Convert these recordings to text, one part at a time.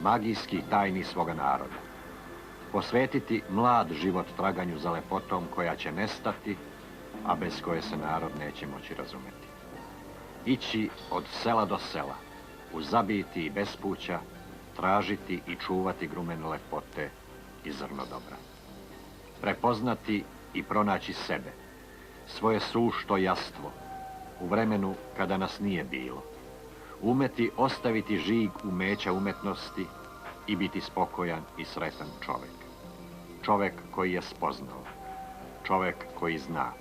magijskih tajni svoga naroda. Posvetiti mlad život traganju za lepotom koja će nestati, a bez koje se narod neće moći razumeti. Ići od sela do sela, u zabiti i bespuća, tražiti i čuvati grumene lepote i zrno dobra. Prepoznati i pronaći sebe, svoje sušto jastvo, u vremenu kada nas nije bilo. Umeti ostaviti žig umeća umetnosti i biti spokojan i sretan čovek. Čovek koji je spoznao, čovek koji zna.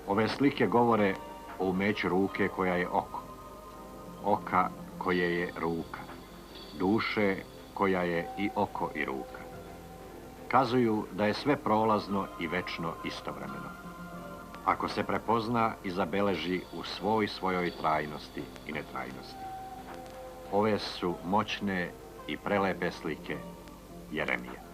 Ove slike govore o umeću ruke koja je oko, oka koje je ruka, duše koja je i oko i ruka. Kazuju da je sve prolazno i večno istovremeno. Ako se prepozna i zabeleži u svojoj trajnosti i netrajnosti. Ove su moćne i prelepe slike Jeremije.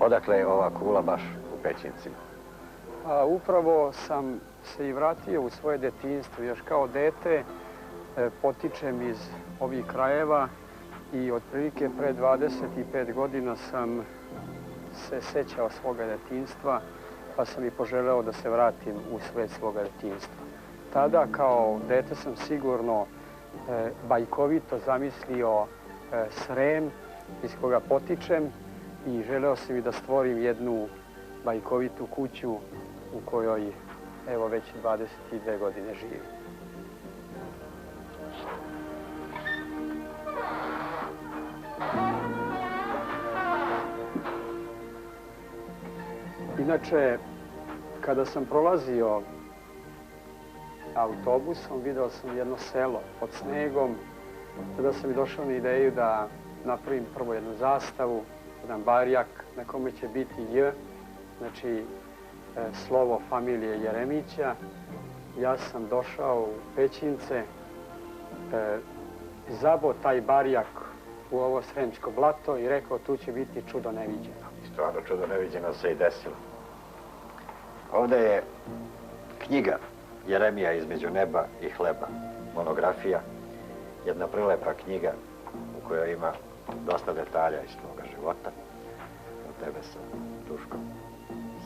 Odakle je ova kula baš u Pećincima? Upravo sam se i vratio u svoje detinjstvo. Još kao dete potičem iz ovih krajeva i otprilike pre 25 godina sam se sećao svoga detinjstva, pa sam i poželeo da se vratim u svet svoga detinjstva. Tada kao dete sam sigurno bajkovito zamislio Srem iz koga potičem i želeo sam i da stvorim jednu bajkovitu kuću u kojoj, evo, već 22 godine živim. Inače, kada sam prolazio autobusom, video sam jedno selo pod snegom. Tada sam i došao na ideju da napravim prvo jednu zastavu, jedan barjak na kome će biti J, znači slovo familije Jeremića. Ja sam došao u Pećince, zabao taj barjak u ovo sremsko blato i rekao tu će biti čudo neviđeno. I stvarno čudo neviđeno se i desilo. Ovde je knjiga Jeremija između neba i hleba, monografija, jedna prelepa knjiga u kojoj ima dosta detalja iz tvoga života. Od tebe sa Duškom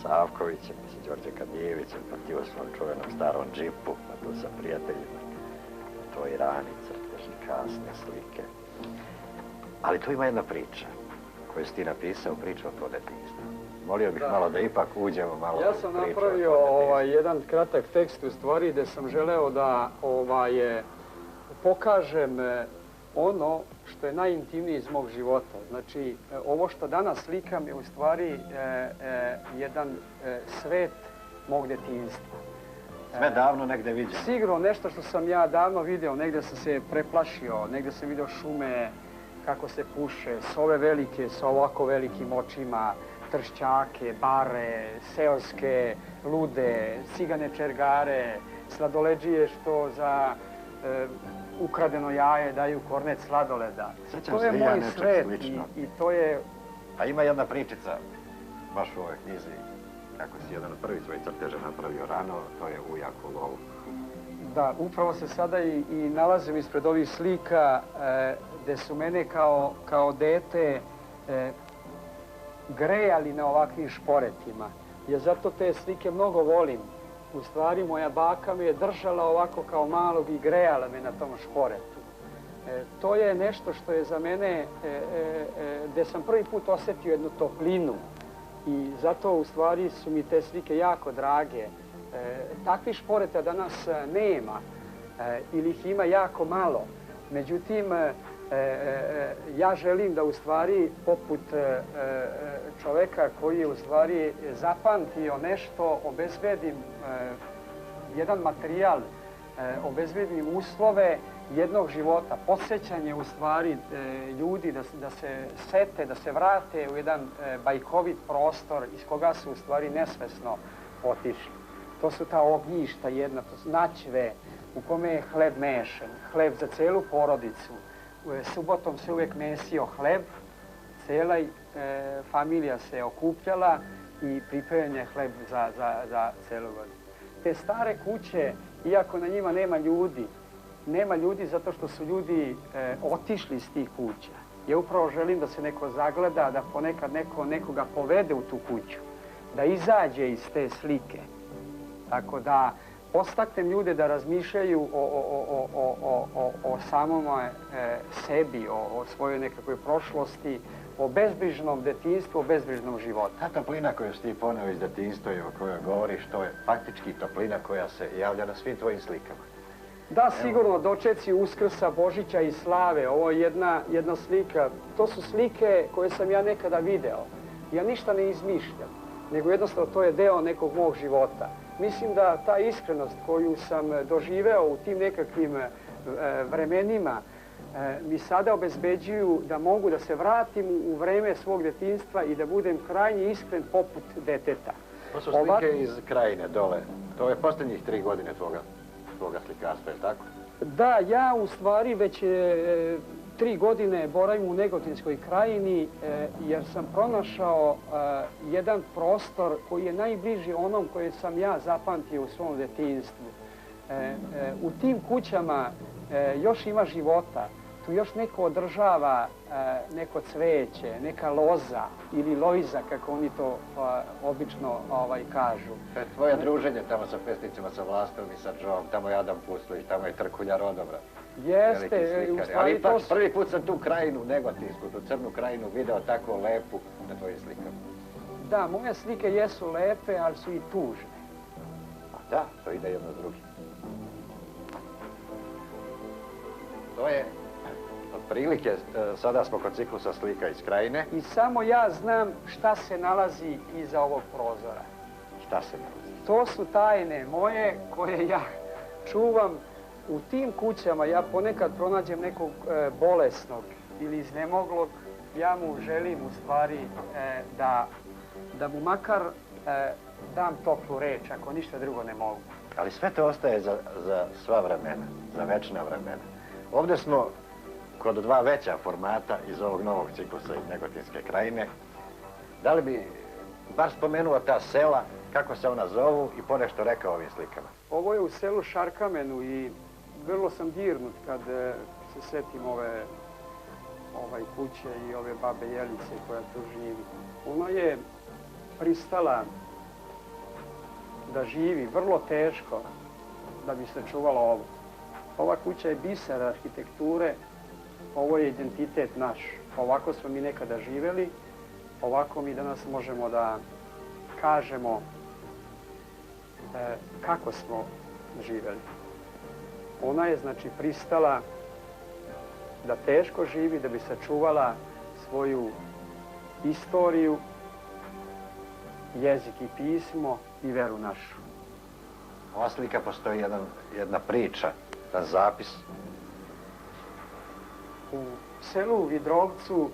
Savkovićem, sa Đorđe Kadijevićem, pa ti u svom čuvenom starom džipu, pa tu sa prijateljima, tvoji rani, crteži, kasne slike. Ali tu ima jedna priča koju si ti napisao, priča o tvoj detinjstvu. Molio bih malo da ipak uđemo malo u priču. Ja sam napravio jedan kratak tekst u stvari gde sam želeo da pokažem ono što je najintimnije iz mog života. Znači, ovo što danas slikam je u stvari jedan svet mog detinjstva. Sve davno negde viđeno. Sigurno nešto što sam ja davno video, negde sam se preplašio, negde sam video šume, kako se puše, sove velike sa ovako velikim očima, tršćake, bare, seoske, lude, cigane čergare, sladoleđije što za ukradeno jaje daju kornet sladoleda. To je moj svet i to je... A ima jedna pričica, baš u ovoj knjizi, kako si jedan od prvih svojih crteža napravio rano, to je Ujak u lovu. Da, upravo se sada i nalazim ispred ovih slika gde su mene kao dete grejali na ovakvim šporetima. Ja zato te slike mnogo volim. U stvari, moja baka me je držala ovako kao malog i grejala me na tom šporetu. To je nešto što je za mene, gde sam prvi put osetio jednu toplinu i zato u stvari su mi te slike jako drage. Takvih šporeta danas nema ili ih ima jako malo. Međutim, ja želim da u stvari poput čoveka koji je u stvari zapamtio nešto, obezbedim jedan materijal, obezbedim uslove jednog života, podsjećanje u stvari ljudi da se sete, da se vrate u jedan bajkovit prostor iz koga su u stvari nesvesno otišli. To su ta ognjišta jedna, to su načve u kome je hleb mešan, hleb za celu porodicu. Subotom se uvijek mesio hleb, cijela familija se okupljala i pripremljen je hleb za celu godinu. Te stare kuće, iako na njima nema ljudi zato što su ljudi otišli iz tih kuća. Ja upravo želim da se neko zagleda, da ponekad nekoga povede u tu kuću, da izađe iz te slike. Tako da podstaknem ljude da razmišljaju o samom sebi, o svojoj nekakvoj prošlosti, o bezbrižnom detinjstvu, o bezbrižnom životu. Ta toplina koju si ti poneo iz detinjstva i o kojoj govoriš, to je faktički toplina koja se javlja na svim tvojim slikama. Da, sigurno, dočeci Uskrsa, Božića i Slave. Ovo je jedna slika. To su slike koje sam ja nekada video. Ja ništa ne izmišljam, nego jednostavno to je deo nekog mog života. Mislim da ta iskrenost koju sam doživeo u tim nekakvim vremenima mi sada obezbeđuju da mogu da se vratim u vreme svog detinjstva i da budem krajnje iskren poput deteta. To su slike iz Krajine dole. To je posljednjih 3 godine tvoga slikarstva, je li tako? Da, ja u stvari već 3 godine boravim u Negotinskoj Krajini jer sam pronašao jedan prostor koji je najbliži onom koje sam ja zapamtio u svom detinjstvu. U tim kućama još ima života. Tu još neko održava neko cveće, neka loza ili lojza, kako oni to obično kažu. Tvoje druženje tamo sa pesnicima, sa Vlastom i sa Džom, tamo je Adam Puslović, tamo je Trkulja Rodobra. Jeste, u stvari ali ipak prvi put sam tu krajinu Negotinsku, tu crnu krajinu video tako lepu na tvojim slikama. Da, moje slike jesu lepe, ali su i tužne. A da, to ide jedno s drugim. To je otprilike, sada smo kod ciklusa slika iz Krajine. I samo ja znam šta se nalazi iza ovog prozora. Šta se nalazi? To su tajne moje koje ja čuvam. U tim kućama ja ponekad pronađem nekog bolesnog ili iznemoglog. Ja mu želim u stvari da mu makar dam toplu reč, ako ništa drugo ne mogu. Ali sve to ostaje za sva vremena, za večna vremena. Ovdje smo kod 2 veća formata iz ovog novog ciklusa iz Negotinske Krajine. Da li bi bar spomenuo ta sela, kako se ona zovu i ponešto rekao ovim slikama? Ovo je u selu Šarkamenu i vrlo sam dirnut kad se setim ove kuće i ove babe Jelice koja tu živi. Ona je pristala da živi vrlo teško da bi se čuvala ovo. Ova kuća je biser arhitekture, ovo je identitet naš. Ovako smo mi nekada živeli, ovako mi danas možemo da kažemo kako smo živeli. Ona je znači pristala da teško živi, da bi sačuvala svoju istoriju, jezik i pismo i veru našu. Ova slika postoji jedna priča, jedan zapis. U selu Vidrovcu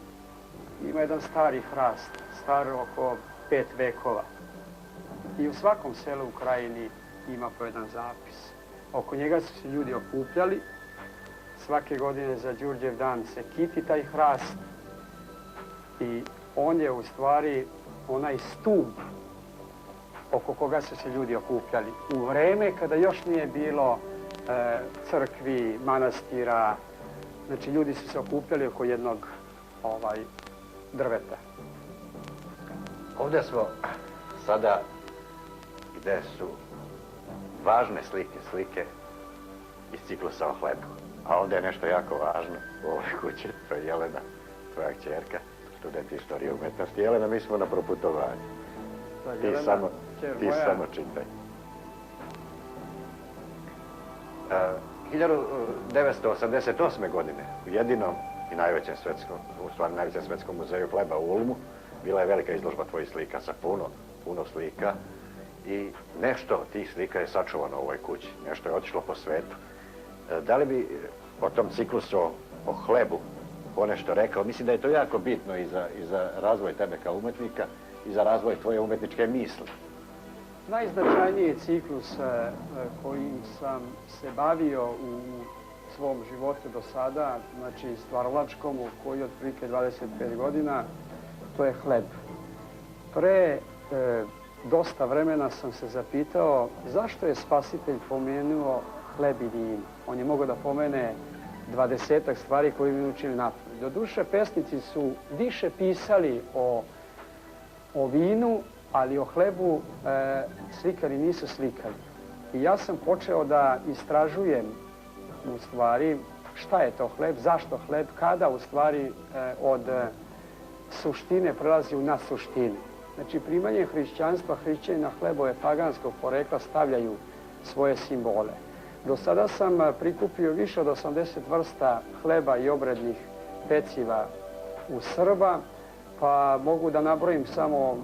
ima jedan stari hrast, star oko 5 vekova. I u svakom selu u Krajini ima po jedan zapis. Oko njega su se ljudi okupljali. Svake godine za Đurđev dan se kiti taj hrast i on je u stvari onaj stup oko koga su se ljudi okupljali. U vreme kada još nije bilo crkvi, manastira, znači ljudi su se okupljali oko jednog drveta. Ovdje smo sada gdje su važne slike iz ciklusa o hlebu. A ovdje je nešto jako važno u ovoj kući, to je Jelena, tvoja kćerka, student istorije umetnosti. Jelena, mi smo na proputovanju. Ti samo čitaj. 1988. godine u jedinom i najvećem svetskom muzeju hleba u Ulmu bila je velika izložba tvojih slika sa puno slika i nešto od tih slika je sačuvano u ovoj kući, nešto je otišlo po svetu. Da li bi o tom ciklusu, o hlebu, ponešto rekao. Mislim da je to jako bitno i za razvoj tebe kao umetnika i za razvoj tvoje umetničke misli. Najznačajniji ciklus kojim sam se bavio u svom životu do sada, znači stvaralačkom, u koji je otprilike 25 godina, to je hleb. Pre dosta vremena sam se zapitao zašto je Spasitelj pomenuo hleb i vino. On je mogao da pomene 20-ak stvari koje mi učili napred. Doduše, pesnici su više pisali o vinu, ali o hlebu slikari nisu slikali. I ja sam počeo da istražujem u stvari šta je to hleb, zašto hleb, kada u stvari od suštine prelazi u nadsuštinu. Znači, primanjem hrišćanstva, hrišćani na hlebove paganskog porekla stavljaju svoje simbole. Do sada sam prikupio više od 80 vrsta hleba i obrednih peciva u Srba, pa mogu da nabrojim samo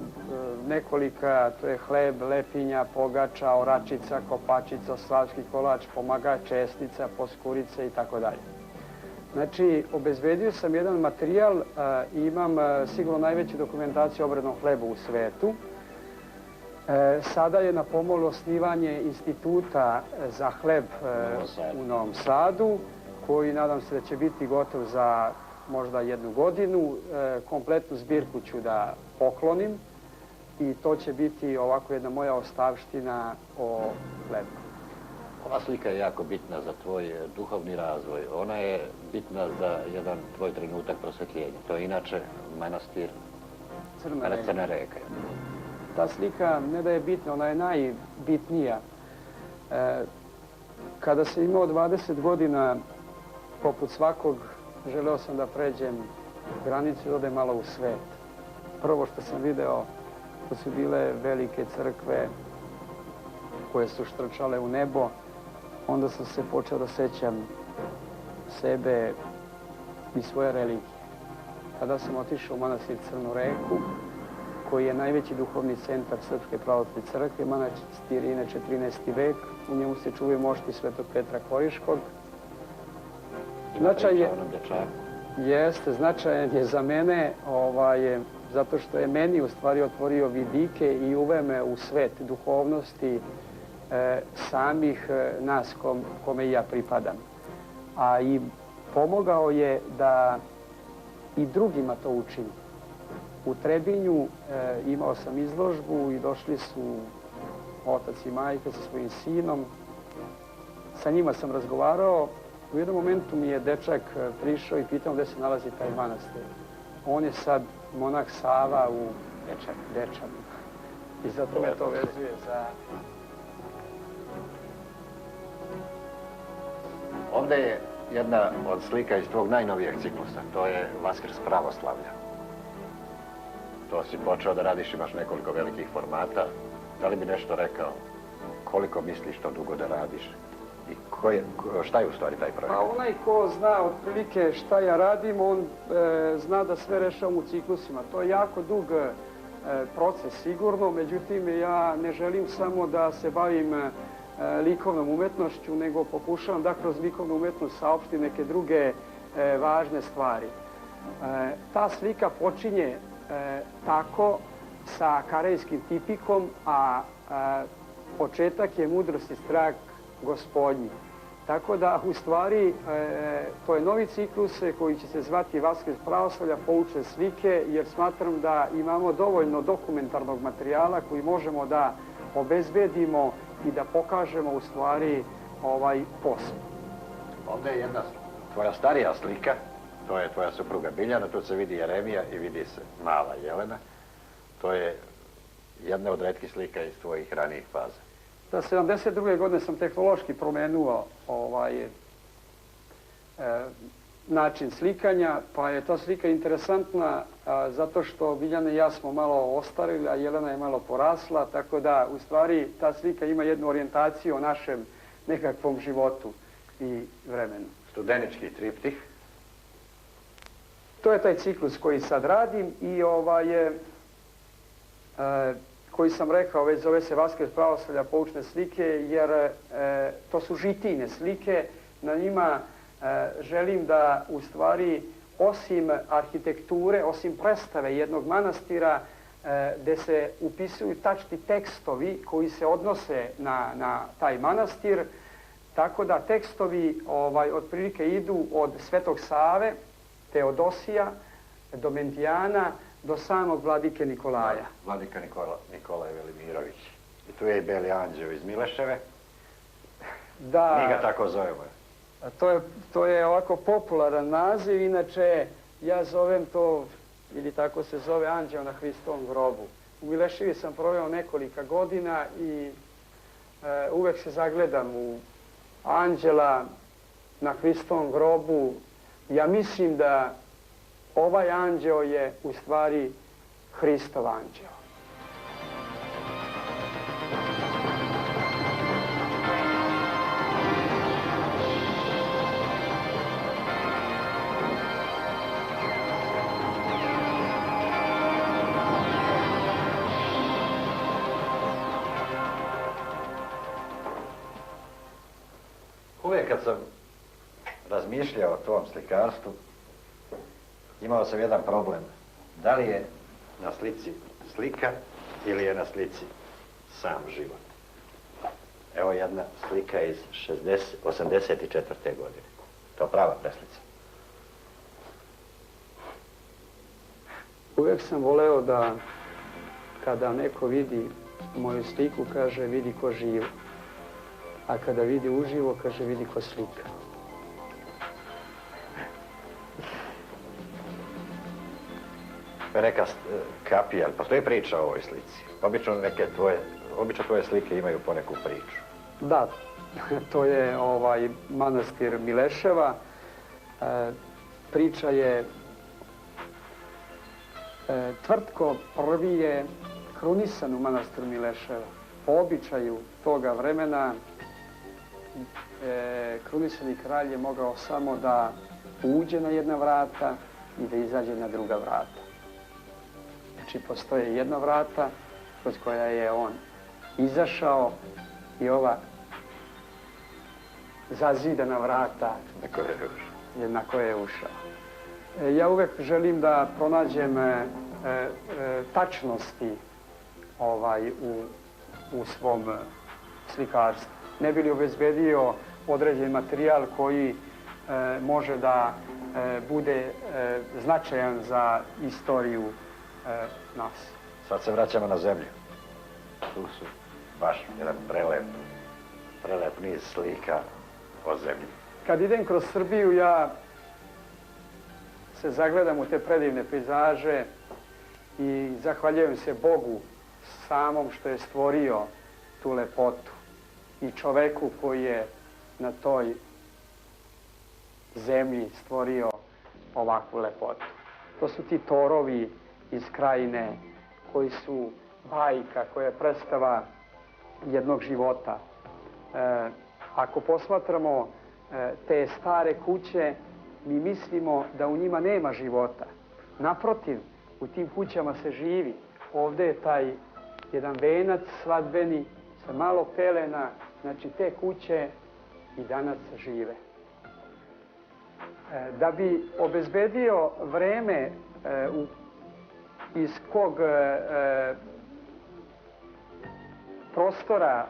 nekolika, to je hleb, lepinja, pogača, oračica, kopačica, slavski kolač, pomagač, česnica, poskurice i tako dalje. Znači, obezbedio sam jedan materijal i imam sigurno najveću dokumentaciju o obrednom hlebu u svetu. Sada je na pomolu osnivanje instituta za hleb u Novom Sadu, koji nadam se da će biti gotov za možda 1 godinu. Kompletnu zbirku ću da poklonim i to će biti ovako jedna moja ostavština o hlebu. Ova slika je jako bitna za tvoj duhovni razvoj. Ona je bitna za jedan tvoj trenutak prosvetljenja. To je inače manastir Crna reka. Ta slika ne da je bitna, ona je najbitnija. Kada sam imao 20 godina, poput svakog, želeo sam da pređem granicu i odem malo u svet. Prvo što sam video, to su bile velike crkve koje su štrčale u nebo. Onda sam se počeo da sećam sebe i svoje religije. Tada sam otišao u manastir Crnu reku, koji je najveći duhovni centar Srpske pravoslavne crkve. Manastir je inače 13. vek, u njemu se čuvaju mošti Svetog Petra Koriškog. Značajan je za mene, zato što je meni u stvari otvorio vidike i uveo me u svet duhovnosti samih nas kome i ja pripadam. A i pomogao je da i drugima to učinim. U Trebinju imao sam izložbu i došli su otac i majka sa svojim sinom. Sa njima sam razgovarao. U jednom momentu mi je dečak prišao i pitao gde se nalazi taj manastir. On je sad monah Sava u Dečanu. I zato me to vezuje za... Ovde je jedna od slika iz tvog najnovijeg ciklusa. To je Vaskrs pravoslavlja. To si počeo da radiš, imaš nekoliko velikih formata. Da li bi nešto rekao? Koliko misliš to dugo da radiš? I šta je u stvari taj projekat? Pa onaj ko zna otprilike šta ja radim, on zna da sve rešavam u ciklusima. To je jako dug proces sigurno, međutim ja ne želim samo da se bavim likovnom umetnošću, nego pokušavam da kroz likovnu umetnost saopštim neke druge važne stvari. Ta slika počinje tako sa karejskim tipikom, a početak je mudrost i strah Gospodnji. Tako da, u stvari, to je novi ciklus koji će se zvati Vaskrs pravoslavlja, poučne slike, jer smatram da imamo dovoljno dokumentarnog materijala koji možemo da obezbedimo i da pokažemo u stvari ovaj posao. Ovde je jedna tvoja starija slika, to je tvoja supruga Biljana, tu se vidi Jeremija i vidi se mala Jelena. To je jedna od retkih slika iz tvojih ranijih faza. Da, 72. godine sam tehnološki promenuo način slikanja, pa je ta slika interesantna zato što Biljana i ja smo malo ostarili, a Jelena je malo porasla, tako da u stvari ta slika ima jednu orijentaciju o našem nekakvom životu i vremenu. Studenički triptih. To je taj ciklus koji sad radim i koji sam rekao, već zove se Vaskrs pravoslavlja poučne slike, jer to su žitijne slike, na njima želim da u stvari osim arhitekture, osim predstave jednog manastira gde se upisuju tačni tekstovi koji se odnose na taj manastir, tako da tekstovi otprilike idu od Svetog Save, Teodosija, Domentijana do samog vladike Nikolaja. Vladika Nikolaj Velimirović. I tu je i Beli anđeo iz Mileševe. Da, mi ga tako zovemo. To je ovako popularan naziv, inače ja zovem to, ili tako se zove, anđeo na Hristovom grobu. U Mileševi sam proveo nekolika godina i uvek se zagledam u anđela na Hristovom grobu. Ja mislim da ovaj anđeo je u stvari Hristov anđeo. Uvijek kad sam razmišljao o tom slikarstvu, imao sam jedan problem. Da li je na slici slika ili je na slici sam život? Evo jedna slika iz 84. godine. To je prava preslica. Uvijek sam voleo da kada neko vidi moju sliku, kaže vidi ko živo. A kada vidi uživo, kaže vidi ko slika. Neka kapija, postoji priča o ovoj slici. Obično tvoje slike imaju poneku priču. Da, to je manastir Mileševa. Priča je Tvrtko prvi je krunisan u manastiru Mileševa. Po običaju toga vremena krunisani kralj je mogao samo da uđe na jedna vrata i da izađe na druga vrata. Znači, postoje jedna vrata kroz koja je on izašao i ova zazidana vrata na koje je ušao. Ja uvek želim da pronađem tačnosti u svom slikarstvu. Ne bi li obezbedio određen materijal koji može da bude značajan za istoriju nas. Sad se vraćamo na zemlju. Tu su baš jedan prelep niz slika o zemlji. Kad idem kroz Srbiju, ja se zagledam u te predivne pejzaže i zahvaljujem se Bogu samom što je stvorio tu lepotu i čoveku koji je na toj zemlji stvorio ovakvu lepotu. To su ti torovi iz Krajine koji su bajka, koja je predstava jednog života. Ako posmatramo te stare kuće, mi mislimo da u njima nema života. Naprotiv, u tim kućama se živi. Ovde je taj jedan venac svadbeni sa malo pelena, znači te kuće i danas žive. Da bi obezbedio vreme iz kog prostora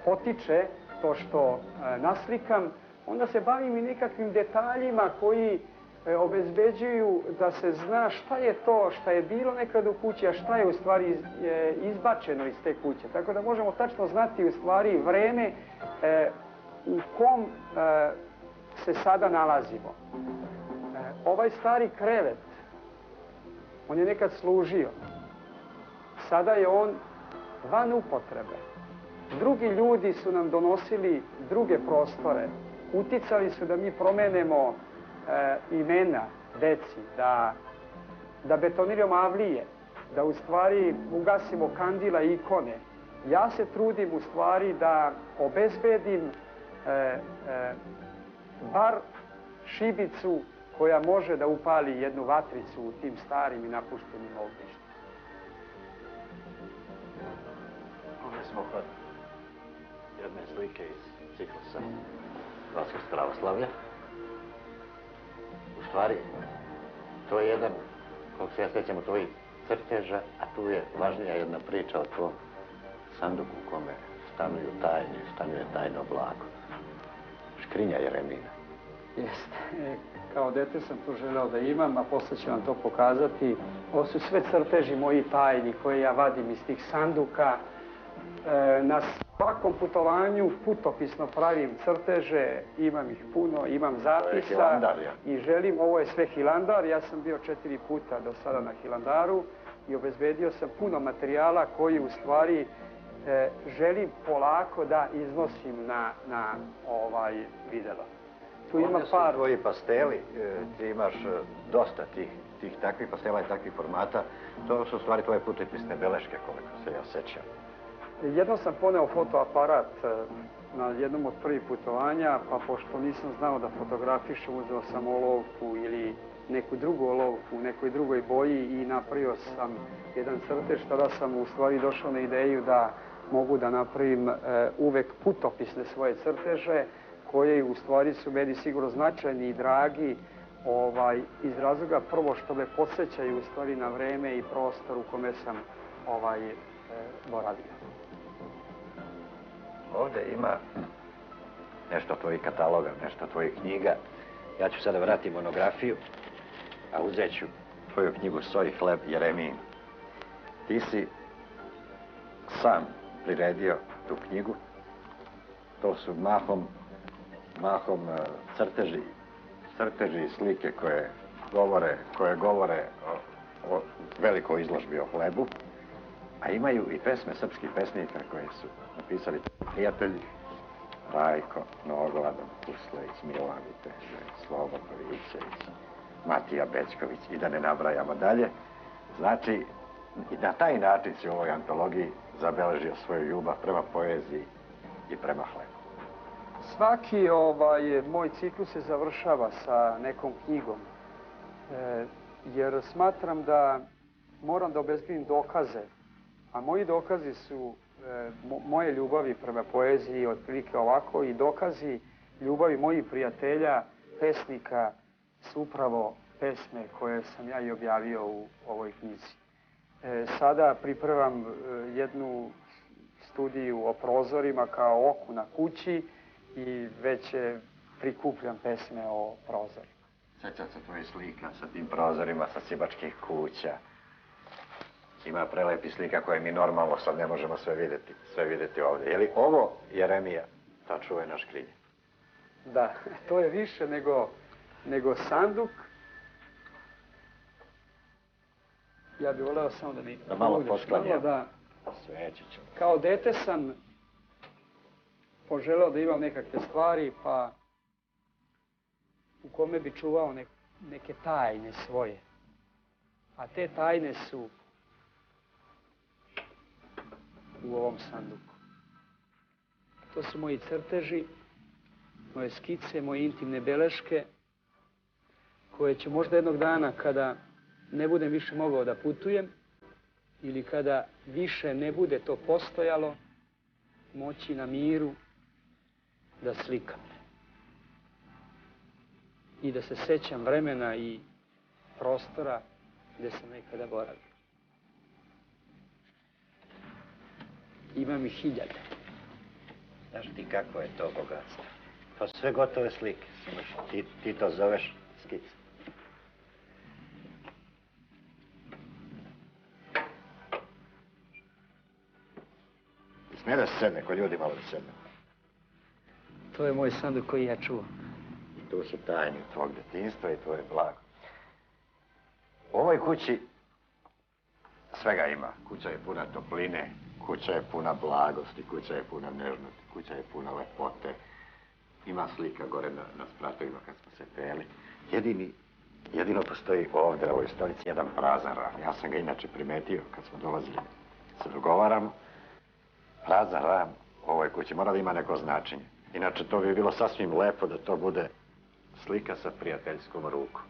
potiče to što naslikam, onda se bavim i nekakvim detaljima koji obezbeđuju da se zna šta je to šta je bilo nekad u kući, a šta je u stvari izbačeno iz te kuće. Tako da možemo tačno znati u stvari vreme u kom se sada nalazimo. Ovaj stari krevet, on je nekad služio. Sada je on van upotrebe. Drugi ljudi su nam donosili druge prostore. Uticali su da mi promenemo imena deci, da betoniramo avlije, da u stvari ugasimo kandila i ikone. Ja se trudim u stvari da obezbedim bar šibicu koja može da upali jednu vatricu u tim starim i napuštenim ognjištima. Ovdje smo kod jedne slike iz ciklusa Hrvatskog pravoslavlja. stvari, to je jedan, kako se ja sjećam, od tvojih crteža, a tu je važnija jedna priča o tvom sanduku u kome stanuje tajno blago. Škrinja Jeremina. Jeste. Kao dete sam to želeo da imam, a posle ću vam to pokazati. Ovo su sve crteži moji tajni koje ja vadim iz tih sanduka. Na svakom putovanju putopisno pravim crteže, imam ih puno, imam zapisa i želim, ovo je sve Hilandar, ja sam bio 4 puta do sada na Hilandaru i obezbedio sam puno materijala koji u stvari želim polako da iznosim na videlo. Tu ima par... Tvoji pasteli, ti imaš dosta tih takvih pastela i takvih formata, to su u stvari tvoje putopisne beleške, koliko se ja sećam. Jednom sam poneo fotoaparat na jednom od prvih putovanja, pa pošto nisam znao da fotografišem, uzeo sam olovku ili neku drugu olovku u nekoj drugoj boji i napravio sam jedan crtež. Tada sam u stvari došao na ideju da mogu da napravim uvek putopisne svoje crteže, koje u stvari su meni sigurno značajni i dragi iz razloga prvo što me podsjećaju u stvari na vreme i prostor u kome sam boravio. Ovdje ima nešto tvojih kataloga, nešto tvojih knjiga. Ja ću sada vratiti monografiju, a uzet ću tvoju knjigu Soj i hleb Jeremin. Ti si sam priredio tu knjigu. To su mahom crteži i slike koje govore o velikoj izložbi o hlebu, a imaju i pesme srpskih pesnika koje su napisali prijatelji Rajko, Nogladan, Kuslević, Milan Vitežević, Slobo Pavićević, Matija Bećković i da ne nabrajamo dalje. Znači, i na taj način si u ovoj antologiji zabeležio svoju ljubav prema poeziji i prema hlebu. Svaki moj ciklus se završava sa nekom knjigom, jer smatram da moram da obezbedim dokaze, a moji dokazi su moje ljubavi prema poeziji, otprilike ovako, i dokazi ljubavi mojih prijatelja, pesnika, su upravo pesme koje sam ja i objavio u ovoj knjizi. Sada pripremam jednu studiju o prozorima kao oku na kući i već prikupljam pesme o prozorima. Sjećam se tvojih slika sa tim prozorima, sa Sibačkih kuća. Ima prelepi slika koje mi normalno sad ne možemo sve vidjeti ovdje. Je li ovo Jeremija, ta čuvena škrinja? Da, to je više nego sanduk. Ja bih voleo samo da mi... Da malo posklanjam. Da. Sveći ću. Kao dete sam poželeo da imam nekakve stvari, pa u kome bi čuvao neke tajne svoje. A te tajne su u ovom sanduku. To su moji crteži, moje skice, moje intimne beleške, koje ću možda jednog dana, kada ne budem više mogao da putujem ili kada više ne bude to postojalo, moći na miru da slikam. I da se sećam vremena i prostora gde sam nekada boravio. Imam ih hiljade. Znaš ti kako je to bogatstvo? To su sve gotove slike. Ti to zoveš skice. Smije da se sedne, ko ljudi malo da sedne. To je moj sanduk koji ja čuvam. I tu su tajni tvog detinjstva i tvoje blago. U ovoj kući svega ima. Kuća je puna topline, kuća je puna blagosti, kuća je puna nežnosti, kuća je puna lepote. Ima slika gore na spratovima kad smo se peli. Jedino postoji ovdje na ovoj stolici jedan prazan ram. Ja sam ga inače primetio kad smo dolazili, se dogovaramo. Prazan ram u ovoj kući mora da ima neko značenje. Inače, to bi bilo sasvim lepo da to bude slika sa prijateljskom rukom.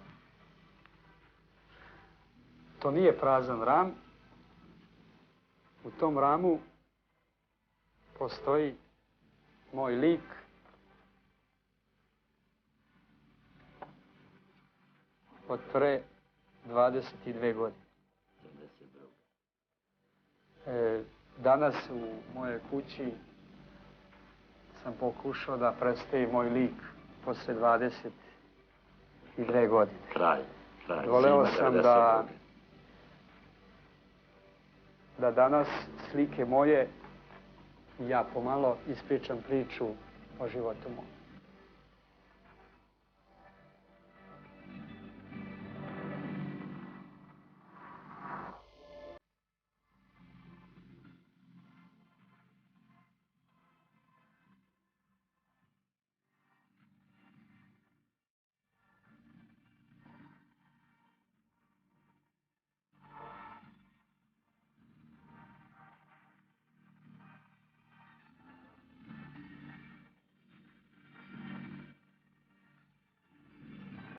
To nije prazan ram. U tom ramu postoji moj lik. od pre 22 godine. Danas u mojoj kući sam pokušao da predstavim moj lik posle 22 godine. Kraj. Voleo sam da danas slike moje i ja pomalo ispričam priču o životu mom.